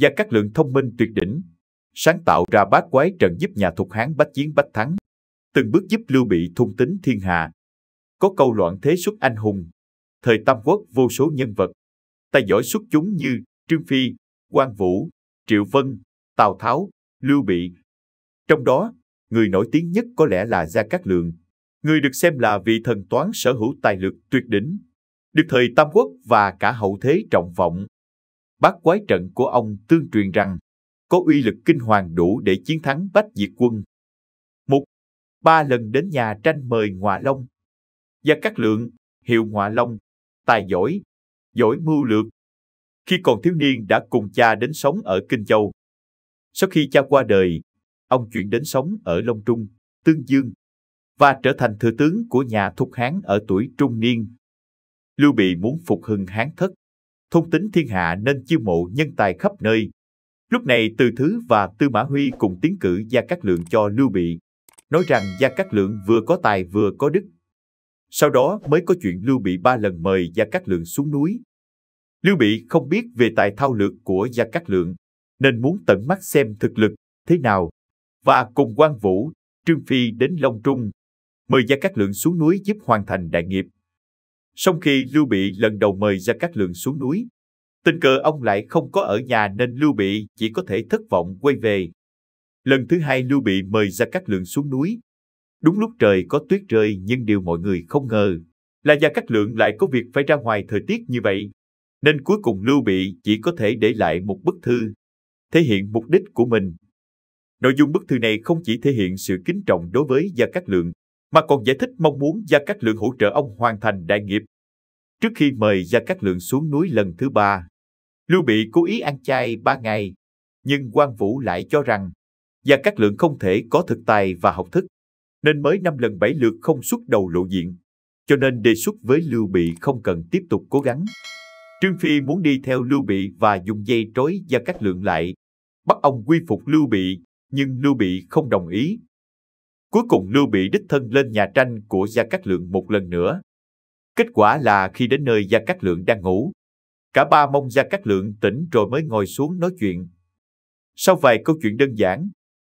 Gia Cát Lượng thông minh tuyệt đỉnh, sáng tạo ra bát quái trận giúp nhà Thục Hán bách chiến bách thắng, từng bước giúp Lưu Bị thôn tính thiên hạ. Có câu loạn thế xuất anh hùng, thời Tam Quốc vô số nhân vật, tài giỏi xuất chúng như Trương Phi, Quan Vũ, Triệu Vân, Tào Tháo, Lưu Bị. Trong đó, người nổi tiếng nhất có lẽ là Gia Cát Lượng, người được xem là vị thần toán sở hữu tài lược tuyệt đỉnh, được thời Tam Quốc và cả hậu thế trọng vọng. Bát quái trận của ông tương truyền rằng có uy lực kinh hoàng đủ để chiến thắng Bách Diệt quân. 1. 3 lần đến nhà tranh mời Ngọa Long. Gia Cát Lượng, hiệu Ngọa Long, tài giỏi, giỏi mưu lược. Khi còn thiếu niên đã cùng cha đến sống ở Kinh Châu. Sau khi cha qua đời, ông chuyển đến sống ở Long Trung, Tương Dương và trở thành thừa tướng của nhà Thục Hán ở tuổi trung niên. Lưu Bị muốn phục hưng Hán thất, thôn tính thiên hạ nên chiêu mộ nhân tài khắp nơi. Lúc này Từ Thứ và Tư Mã Huy cùng tiến cử Gia Cát Lượng cho Lưu Bị, nói rằng Gia Cát Lượng vừa có tài vừa có đức. Sau đó mới có chuyện Lưu Bị 3 lần mời Gia Cát Lượng xuống núi. Lưu Bị không biết về tài thao lược của Gia Cát Lượng, nên muốn tận mắt xem thực lực thế nào, và cùng Quan Vũ, Trương Phi đến Long Trung, mời Gia Cát Lượng xuống núi giúp hoàn thành đại nghiệp. Song khi Lưu Bị lần đầu mời Gia Cát Lượng xuống núi, tình cờ ông lại không có ở nhà nên Lưu Bị chỉ có thể thất vọng quay về. Lần thứ hai Lưu Bị mời Gia Cát Lượng xuống núi. Đúng lúc trời có tuyết rơi, nhưng điều mọi người không ngờ là Gia Cát Lượng lại có việc phải ra ngoài thời tiết như vậy, nên cuối cùng Lưu Bị chỉ có thể để lại một bức thư, thể hiện mục đích của mình. Nội dung bức thư này không chỉ thể hiện sự kính trọng đối với Gia Cát Lượng, mà còn giải thích mong muốn Gia Cát Lượng hỗ trợ ông hoàn thành đại nghiệp. Trước khi mời Gia Cát Lượng xuống núi lần thứ 3, Lưu Bị cố ý ăn chay 3 ngày, nhưng Quan Vũ lại cho rằng Gia Cát Lượng không thể có thực tài và học thức, nên mới 5 lần 7 lượt không xuất đầu lộ diện, cho nên đề xuất với Lưu Bị không cần tiếp tục cố gắng. Trương Phi muốn đi theo Lưu Bị và dùng dây trói Gia Cát Lượng lại, bắt ông quy phục Lưu Bị, nhưng Lưu Bị không đồng ý. Cuối cùng Lưu Bị đích thân lên nhà tranh của Gia Cát Lượng một lần nữa. Kết quả là khi đến nơi Gia Cát Lượng đang ngủ, cả ba mong Gia Cát Lượng tỉnh rồi mới ngồi xuống nói chuyện. Sau vài câu chuyện đơn giản,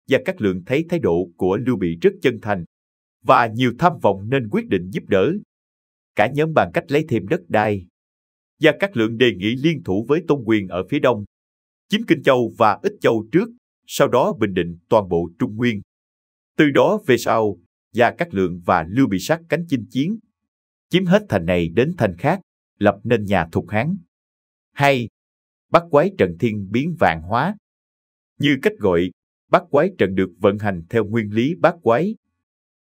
Gia Cát Lượng thấy thái độ của Lưu Bị rất chân thành và nhiều tham vọng nên quyết định giúp đỡ. Cả nhóm bàn cách lấy thêm đất đai. Gia Cát Lượng đề nghị liên thủ với Tôn Quyền ở phía đông, chiếm Kinh Châu và Ích Châu trước, sau đó bình định toàn bộ Trung Nguyên. Từ đó về sau, Gia Cát Lượng và Lưu Bị sát cánh chinh chiến, chiếm hết thành này đến thành khác, lập nên nhà Thục Hán. 2. Bát quái trận thiên biến vạn hóa. Như cách gọi, bát quái trận được vận hành theo nguyên lý bát quái.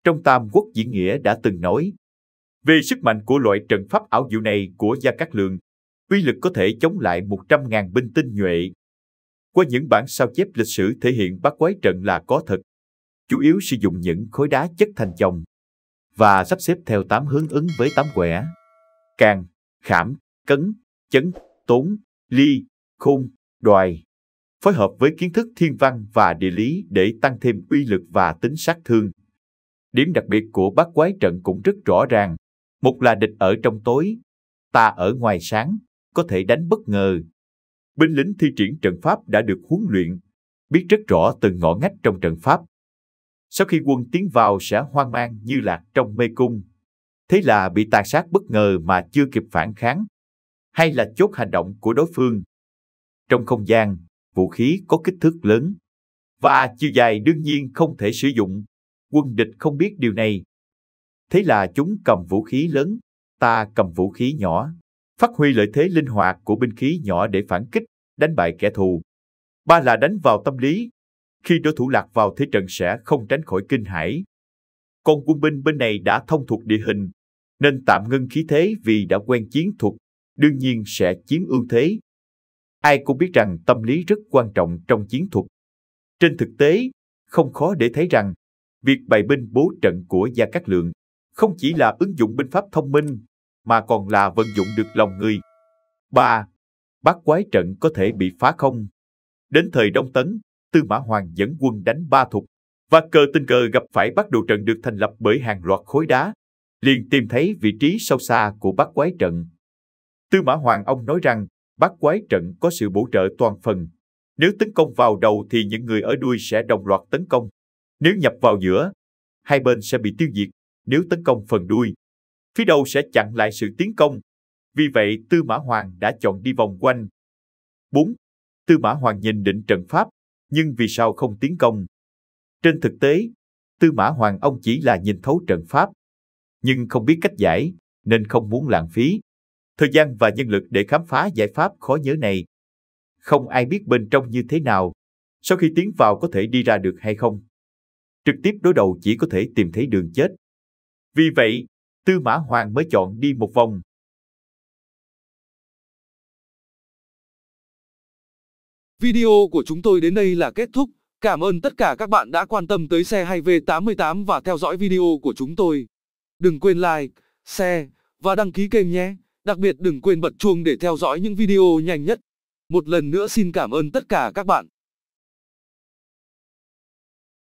Trong Tam Quốc Diễn Nghĩa đã từng nói về sức mạnh của loại trận pháp ảo diệu này của Gia Cát Lượng, uy lực có thể chống lại 100.000 binh tinh nhuệ. Qua những bản sao chép lịch sử thể hiện bát quái trận là có thật, chủ yếu sử dụng những khối đá chất thành chồng và sắp xếp theo 8 hướng ứng với 8 quẻ: Can, Khảm, Cấn, Chấn, Tốn, Ly, Khôn, Đoài, phối hợp với kiến thức thiên văn và địa lý để tăng thêm uy lực và tính sát thương. Điểm đặc biệt của bát quái trận cũng rất rõ ràng. Một là địch ở trong tối, ta ở ngoài sáng, có thể đánh bất ngờ. Binh lính thi triển trận pháp đã được huấn luyện, biết rất rõ từng ngõ ngách trong trận pháp. Sau khi quân tiến vào sẽ hoang mang như lạc trong mê cung. Thế là bị tàn sát bất ngờ mà chưa kịp phản kháng, hay là chốt hành động của đối phương. Trong không gian, vũ khí có kích thước lớn và chiều dài đương nhiên không thể sử dụng. Quân địch không biết điều này. Thế là chúng cầm vũ khí lớn, ta cầm vũ khí nhỏ, phát huy lợi thế linh hoạt của binh khí nhỏ để phản kích, đánh bại kẻ thù. 3 là đánh vào tâm lý. Khi đối thủ lạc vào thế trận sẽ không tránh khỏi kinh hãi. Còn quân binh bên này đã thông thuộc địa hình, nên tạm ngưng khí thế vì đã quen chiến thuật, đương nhiên sẽ chiếm ưu thế. Ai cũng biết rằng tâm lý rất quan trọng trong chiến thuật. Trên thực tế, không khó để thấy rằng việc bày binh bố trận của Gia Cát Lượng không chỉ là ứng dụng binh pháp thông minh, mà còn là vận dụng được lòng người. 3. Bát quái trận có thể bị phá không. Đến thời Đông Tấn, Tư Mã Hoàng dẫn quân đánh Ba Thục, và tình cờ gặp phải bát đồ trận được thành lập bởi hàng loạt khối đá, liền tìm thấy vị trí sâu xa của bát quái trận. Tư Mã Hoàng ông nói rằng bát quái trận có sự bổ trợ toàn phần, Nếu tấn công vào đầu thì những người ở đuôi sẽ đồng loạt tấn công. Nếu nhập vào giữa, hai bên sẽ bị tiêu diệt. Nếu tấn công phần đuôi, phía đầu sẽ chặn lại sự tiến công. Vì vậy, Tư Mã Hoàng đã chọn đi vòng quanh. 4. Tư Mã Hoàng nhìn định trận pháp, nhưng vì sao không tiến công? Trên thực tế, Tư Mã Hoàng ông chỉ là nhìn thấu trận pháp, nhưng không biết cách giải, nên không muốn lãng phí thời gian và nhân lực để khám phá giải pháp khó nhớ này. Không ai biết bên trong như thế nào, sau khi tiến vào có thể đi ra được hay không. Trực tiếp đối đầu chỉ có thể tìm thấy đường chết. Vì vậy, Tư Mã Hoàng mới chọn đi một vòng. Video của chúng tôi đến đây là kết thúc. Cảm ơn tất cả các bạn đã quan tâm tới xe hay V88 và theo dõi video của chúng tôi. Đừng quên like, share và đăng ký kênh nhé. Đặc biệt đừng quên bật chuông để theo dõi những video nhanh nhất. Một lần nữa xin cảm ơn tất cả các bạn.